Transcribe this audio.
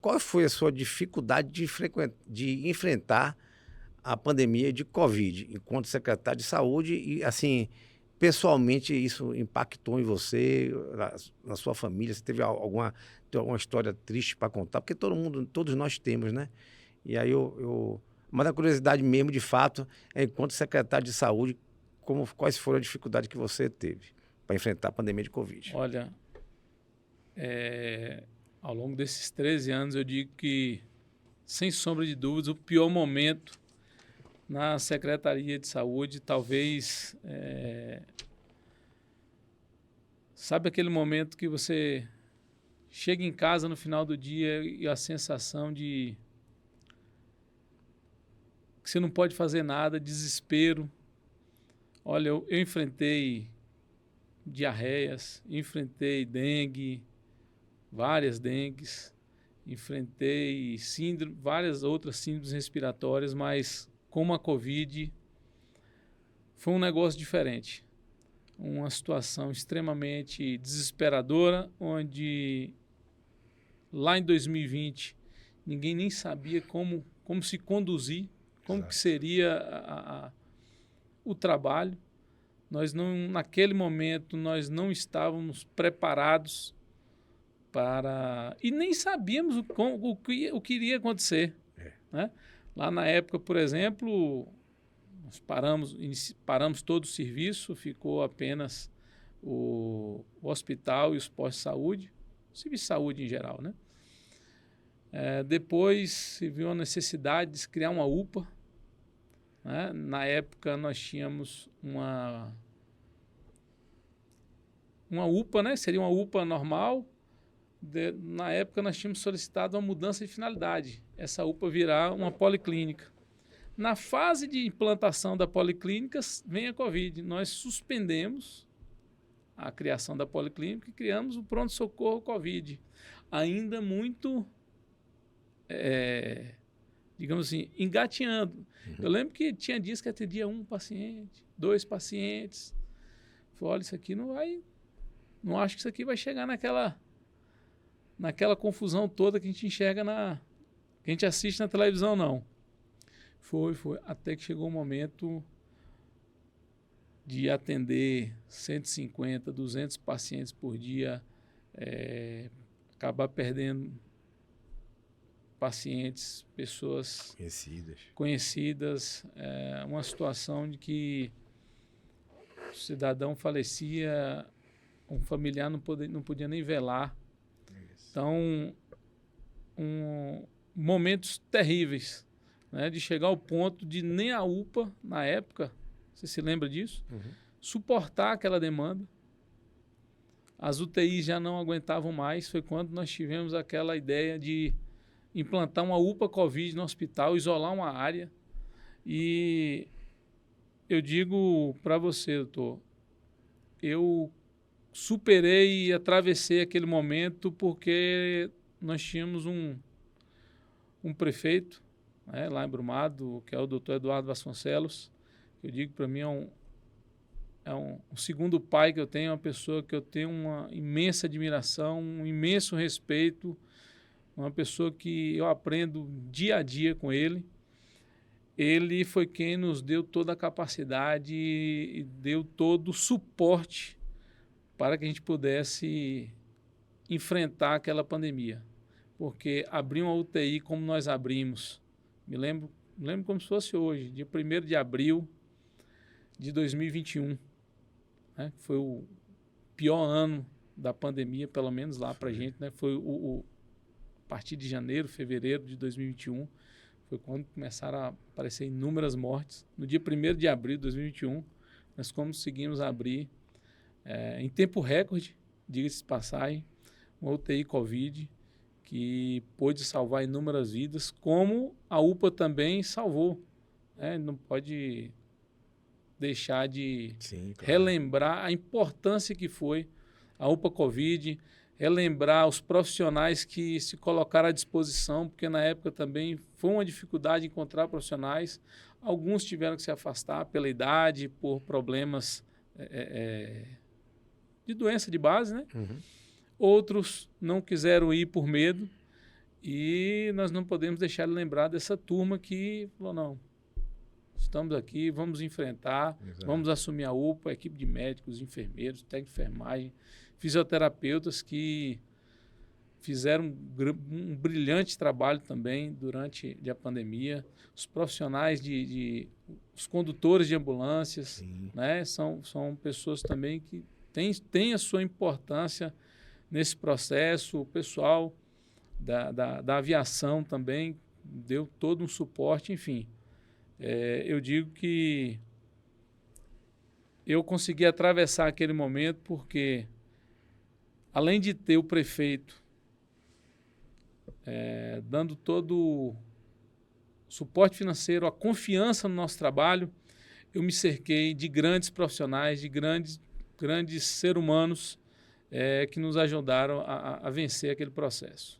Qual foi a sua dificuldade de enfrentar a pandemia de Covid, enquanto secretário de saúde e, assim, pessoalmente isso impactou em você, na sua família? Você teve tem alguma história triste para contar? Porque todos nós temos, né? E aí mas a curiosidade mesmo, de fato, é enquanto secretário de saúde, quais foram as dificuldades que você teve para enfrentar a pandemia de Covid? Olha, eh, ao longo desses 13 anos, eu digo que, sem sombra de dúvidas, o pior momento na Secretaria de Saúde, talvez, sabe aquele momento que você chega em casa no final do dia e a sensação de que você não pode fazer nada, desespero. Olha, eu enfrentei diarreias, enfrentei dengue, várias dengues, enfrentei várias outras síndromes respiratórias, mas como a Covid, foi um negócio diferente. Uma situação extremamente desesperadora, onde lá em 2020 ninguém nem sabia como se conduzir, como que seria o trabalho. Nós não, naquele momento, nós não estávamos preparados para... E nem sabíamos o que iria acontecer. Né? Lá na época, por exemplo, nós paramos todo o serviço, ficou apenas o hospital e os postos de saúde, o serviço de saúde em geral. Né? Depois se viu a necessidade de se criar uma UPA. Né? Na época nós tínhamos uma UPA, né? Seria uma UPA normal. Na época nós tínhamos solicitado uma mudança de finalidade, essa UPA virar uma policlínica. Na fase de implantação da policlínica vem a Covid. Nós suspendemos a criação da policlínica e criamos o pronto-socorro Covid. Ainda muito, digamos assim, engateando. Eu lembro que tinha dias que atendia um paciente, 2 pacientes. Falei, olha, isso aqui não acho que isso aqui vai chegar naquela confusão toda que a gente enxerga que a gente assiste na televisão, não. Foi. Até que chegou o momento de atender 150, 200 pacientes por dia, acabar perdendo pacientes, pessoas conhecidas, uma situação de que o cidadão falecia, um familiar não podia nem velar. Então, momentos terríveis, né, de chegar ao ponto de nem a UPA, na época, você se lembra disso? Suportar aquela demanda. As UTIs já não aguentavam mais, foi quando nós tivemos aquela ideia de implantar uma UPA Covid no hospital, isolar uma área. E eu digo para você, doutor, eu superei e atravessei aquele momento porque nós tínhamos um prefeito, né, lá em Brumado, que é o doutor Eduardo Vasconcelos. Eu digo, para mim, é um segundo pai que eu tenho, uma pessoa que eu tenho uma imensa admiração, um imenso respeito, uma pessoa que eu aprendo dia a dia com ele. Ele foi quem nos deu toda a capacidade e deu todo o suporte para que a gente pudesse enfrentar aquela pandemia. Porque abrir uma UTI como nós abrimos, me lembro como se fosse hoje, dia 1º de abril de 2021, né? Foi o pior ano da pandemia, pelo menos lá para a gente, né? Foi a partir de janeiro, fevereiro de 2021, foi quando começaram a aparecer inúmeras mortes. No dia 1º de abril de 2021, nós conseguimos abrir, em tempo recorde, diga-se de passagem, uma UTI Covid, que pôde salvar inúmeras vidas, como a UPA também salvou. Né? Não pode deixar de relembrar a importância que foi a UPA Covid, relembrar os profissionais que se colocaram à disposição, porque na época também foi uma dificuldade encontrar profissionais. Alguns tiveram que se afastar pela idade, por problemas de doença de base, né? Outros não quiseram ir por medo. E nós não podemos deixar de lembrar dessa turma que falou, não, estamos aqui, vamos enfrentar, Exato. vamos assumir a UPA, a equipe de médicos, enfermeiros, técnicos de enfermagem, fisioterapeutas que fizeram um brilhante trabalho também durante a pandemia, os profissionais os condutores de ambulâncias, né? São pessoas também que têm a sua importância nesse processo, o pessoal da aviação também deu todo um suporte, enfim. Eu digo que eu consegui atravessar aquele momento porque, além de ter o prefeito dando todo o suporte financeiro, a confiança no nosso trabalho, eu me cerquei de grandes profissionais, de grandes seres humanos que nos ajudaram a vencer aquele processo.